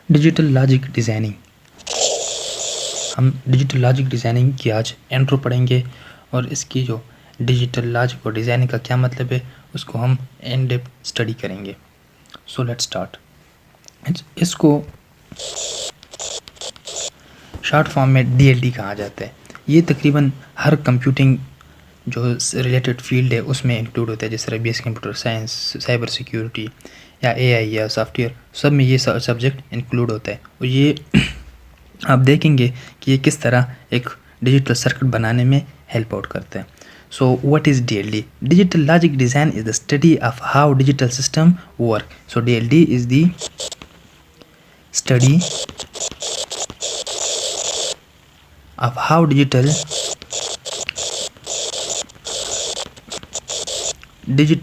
Digital logic designing. हम digital logic designing की आज इंट्रो पढ़ेंगे और इसकी जो डिजिटल लॉजिक और डिज़ाइनिंग का क्या मतलब है उसको हम इन डेप्थ स्टडी करेंगे। So let's start. इसको शॉर्ट फॉर्म में DLD कहा जाता है। ये तकरीबन हर कंप्यूटिंग जो रिलेटेड फील्ड है उसमें इंक्लूड होता है, जैसे BS computer science, cyber security या AI या सॉफ्टवेयर, सब में ये सब्जेक्ट इंक्लूड होता है। और ये आप देखेंगे कि ये किस तरह एक डिजिटल सर्किट बनाने में हेल्प आउट करता है। So what is DLD? Digital logic design is the study of how digital system work. So DLD is the study of how digital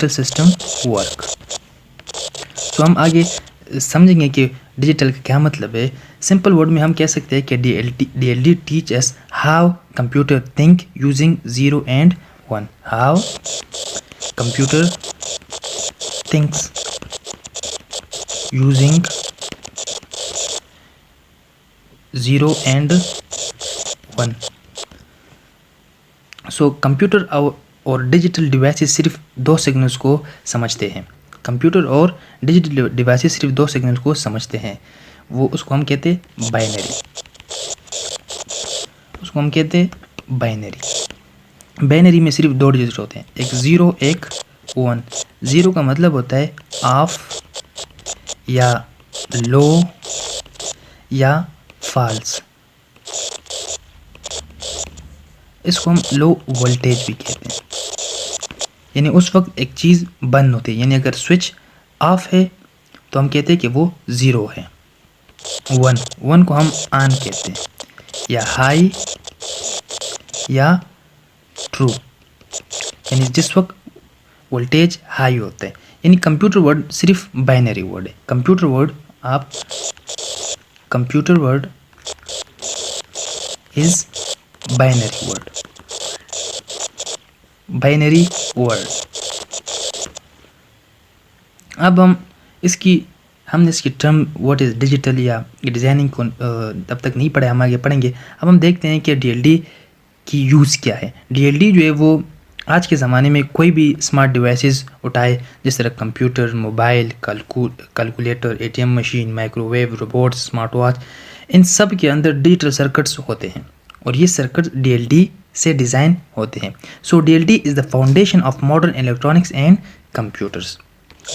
system work। तो हम आगे समझेंगे कि डिजिटल का क्या मतलब है। सिंपल वर्ड में हम कह सकते हैं कि DLD teach us how computer think using 0 and 1। how computer thinks using 0 and 1। So computer और डिजिटल डिवाइसेस सिर्फ दो सिग्नल्स को समझते हैं। कंप्यूटर और डिजिटल डिवाइसेस सिर्फ दो सिग्नल्स को समझते हैं। वो उसको हम कहते हैं बाइनरी। बाइनरी में सिर्फ दो डिजिट होते हैं, एक 0 एक 1। 0 का मतलब होता है ऑफ या लो या फॉल्स। इसको हम लो वोल्टेज भी कहते हैं, यानी उस वक्त एक चीज़ बंद होती है। यानी अगर स्विच ऑफ है तो हम कहते हैं कि वो 0 है। 1 को हम ऑन कहते हैं, या हाई या ट्रू, यानी जिस वक्त वोल्टेज हाई होता है। यानी कंप्यूटर वर्ड सिर्फ बाइनरी वर्ड है। Computer word is binary word. अब हमने इसकी टर्म व्हाट इज़ डिजिटल या डिज़ाइनिंग को तब तक नहीं पढ़े, हम आगे पढ़ेंगे। अब हम देखते हैं कि DLD की यूज़ क्या है। DLD जो है वो आज के ज़माने में कोई भी स्मार्ट डिवाइसेस उठाए, जिस तरह computer, mobile, calculator, ATM machine, microwave, robots, smart watch, इन सब के अंदर डिजिटल सर्किट्स होते हैं और ये सर्किट DLD से डिज़ाइन होते हैं। सो DLD is the foundation of modern electronics and computers.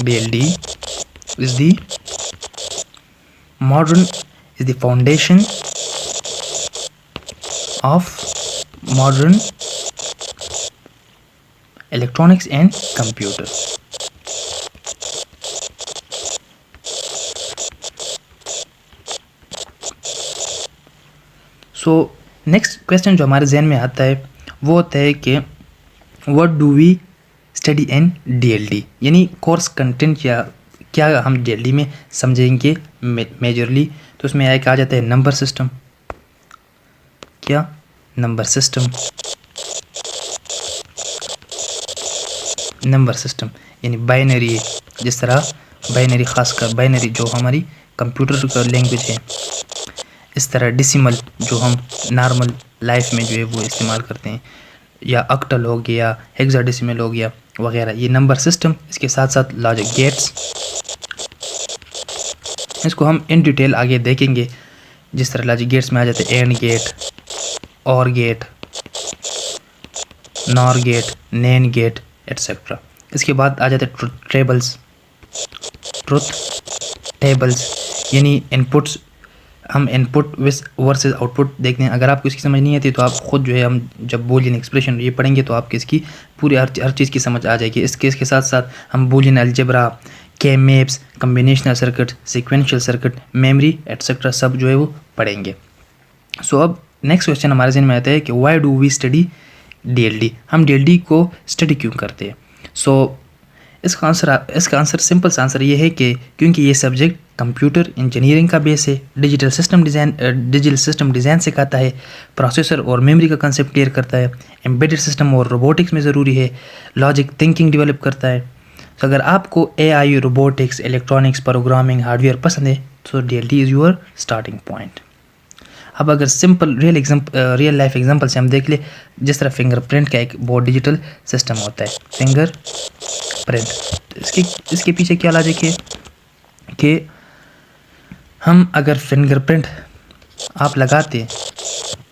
DLD is the foundation of modern electronics and computer। So next question जो हमारे जहन में आता है वो होता है कि what do we study in DLD, यानी कोर्स कंटेंट या क्या हम DLD में समझेंगे मेजरली। तो उसमें एक आ जाता है नंबर सिस्टम। क्या नंबर सिस्टम यानी बाइनरी, जिस तरह बाइनरी, खासकर बाइनरी जो हमारी कंप्यूटर का लैंग्वेज है। इस तरह डेसिमल जो हम नॉर्मल लाइफ में जो है वो इस्तेमाल करते हैं, या ऑक्टल हो गया, हेक्साडेसिमल हो गया वगैरह, ये नंबर सिस्टम। इसके साथ साथ लॉजिक गेट्स, इसको हम इन डिटेल आगे देखेंगे। जिस तरह लॉजिक गेट्स में आ जाते हैं एंड गेट, और gate, nor gate, nand gate etcetera. इसके बाद आ जाते हैं ट्रुथ टेबल्स, यानी इनपुट्स। हम इनपुट वर्सेस आउटपुट देखते हैं। अगर आपको इसकी समझ नहीं आती तो आप खुद जो है, हम जब बूलियन एक्सप्रेशन ये पढ़ेंगे तो आपको इसकी पूरी हर चीज़ की समझ आ जाएगी। इसके साथ साथ हम बूलियन अलजेब्रा, के maps, combinational circuit, sequential circuit, memory etcetera सब जो है वो पढ़ेंगे। सो अब नेक्स्ट क्वेश्चन हमारे जहन में आता है कि why do we study DLD? हम DLD को स्टडी क्यों करते हैं? सो इसका आंसर सिंपल सा आंसर ये है कि क्योंकि ये सब्जेक्ट कंप्यूटर इंजीनियरिंग का बेस है, डिजिटल सिस्टम डिज़ाइन सिखाता है, प्रोसेसर और मेमोरी का कंसेप्ट क्लियर करता है, एम्बेडेड सिस्टम और रोबोटिक्स में ज़रूरी है, लॉजिक थिंकिंग डेवलप करता है। तो अगर आपको AI, robotics, electronics, programming, hardware पसंद है सो DLD is your starting point. अब अगर सिंपल रियल लाइफ एग्जांपल से हम देख ले, जिस तरह फिंगरप्रिंट का एक बहुत डिजिटल सिस्टम होता है, फिंगरप्रिंट, इसके पीछे क्या लॉजिक है कि हम अगर फिंगरप्रिंट आप लगाते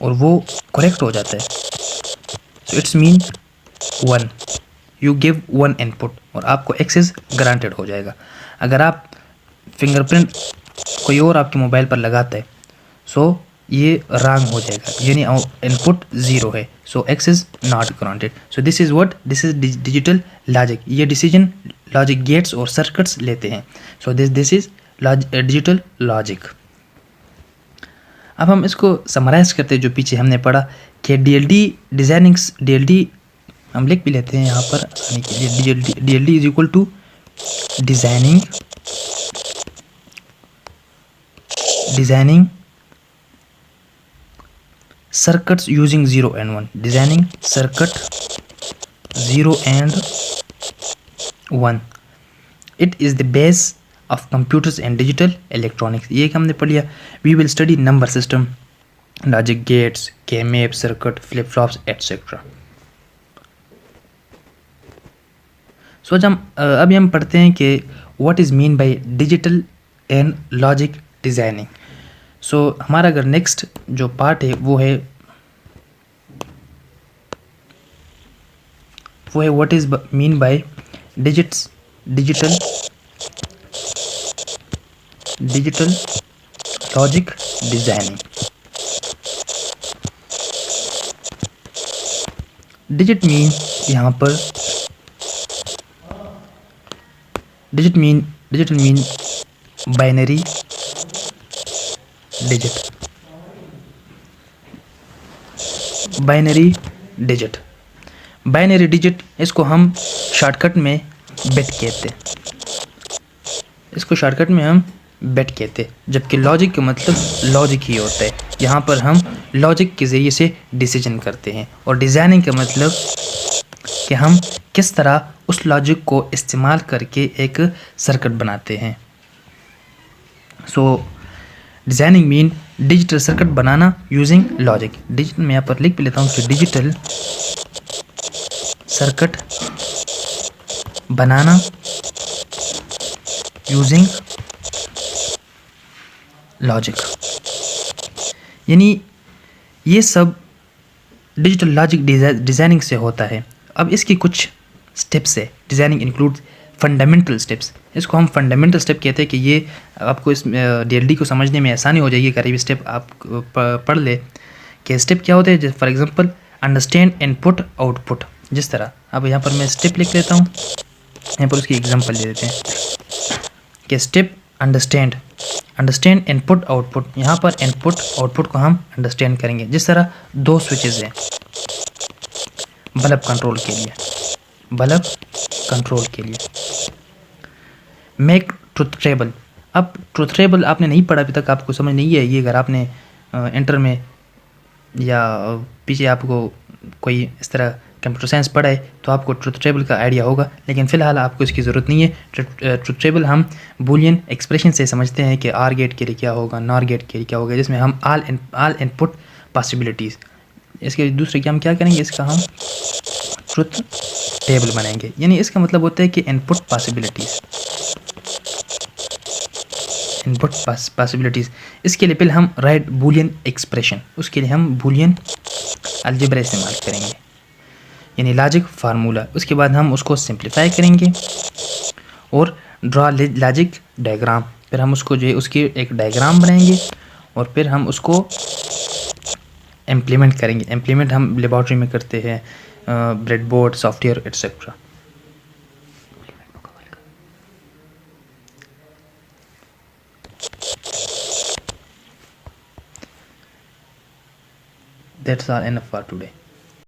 और वो करेक्ट हो जाता है, तो it's mean 1, you give 1 input और आपको एक्सेस ग्रांटेड हो जाएगा। अगर आप फिंगरप्रिंट कोई और आपके मोबाइल पर लगाता है, सो ये रॉन्ग हो जाएगा, यानी इनपुट 0 है, so access not granted. So this is digital logic. ये डिसीजन लॉजिक गेट्स और सर्किट्स लेते हैं। So this is digital logic. अब हम इसको समराइज करते हैं जो पीछे हमने पढ़ा कि DLD हम लिख भी लेते हैं यहाँ पर आने के लिए। DLD is equal to designing circuits using 0 and 1, designing circuit 0 and 1, it is the base of computers and digital electronics। ये हमने पढ़ लिया। we will study number system, logic gates, K-map circuit, flip flops etc। सो अभी हम पढ़ते हैं कि what is mean by digital and logic designing। सो हमारा अगर नेक्स्ट जो पार्ट है वो है what is mean by digital logic designing. Digital mean binary digit, इसको हम शॉर्टकट में बिट कहते, जबकि लॉजिक का मतलब लॉजिक ही होता है। यहाँ पर हम लॉजिक के ज़रिए से डिसीजन करते हैं, और डिज़ाइनिंग का मतलब कि हम किस तरह उस लॉजिक को इस्तेमाल करके एक सर्किट बनाते हैं। सो डिज़ाइनिंग मीन डिजिटल सर्किट बनाना यूजिंग लॉजिक। डिजिटल में यहाँ पर लिख भी लेता हूँ कि डिजिटल सर्किट बनाना यूजिंग लॉजिक, यानी ये सब डिजिटल लॉजिक डिज़ाइनिंग से होता है। अब इसकी कुछ स्टेप्स है। Designing includes fundamental steps. इसको हम फंडामेंटल स्टेप कहते हैं कि ये आपको इस DLD को समझने में आसानी हो जाएगी। करीब स्टेप आप पढ़ ले कि स्टेप क्या होते हैं। For example understand input output. जिस तरह अब यहाँ पर मैं स्टेप लिख लेता हूँ, यहाँ पर उसकी एग्जांपल ले लेते हैं कि स्टेप अंडरस्टैंड इनपुट आउटपुट। यहाँ पर इनपुट आउटपुट को हम अंडरस्टैंड करेंगे। जिस तरह 2 स्विचेस हैं बल्ब कंट्रोल के लिए। Make truth table. अब ट्रुथ टेबल आपने नहीं पढ़ा अभी तक, आपको समझ नहीं है ये। अगर आपने इंटर में या पीछे आपको कोई इस तरह कंप्यूटर साइंस पढ़ा है तो आपको ट्रुथ टेबल का आइडिया होगा, लेकिन फ़िलहाल आपको इसकी ज़रूरत नहीं है। ट्रुथ टेबल हम बूलियन एक्सप्रेशन से समझते हैं कि आर गेट के लिए क्या होगा, नॉर गेट के लिए क्या होगा, जिसमें हम ऑल इनपुट पॉसिबिलिटीज़। इसके दूसरे क्या हम क्या करेंगे, इसका हम ट्रुथ टेबल बनाएंगे। यानी इसका मतलब होता है कि इनपुट पॉसिबिलिटीज़। इसके लिए पहले हम राइट बूलियन एक्सप्रेशन, उसके लिए हम बूलियन अलजेब्रा इस्तेमाल करेंगे, यानी लॉजिक फार्मूला। उसके बाद हम उसको सिंप्लीफाई करेंगे और ड्रा लॉजिक डायग्राम। फिर हम उसको जो है उसकी एक डायग्राम बनाएंगे और फिर हम उसको इम्प्लीमेंट करेंगे। इम्प्लीमेंट हम लेबॉर्ट्री में करते हैं, breadboard, software etcetera. That's all enough for today.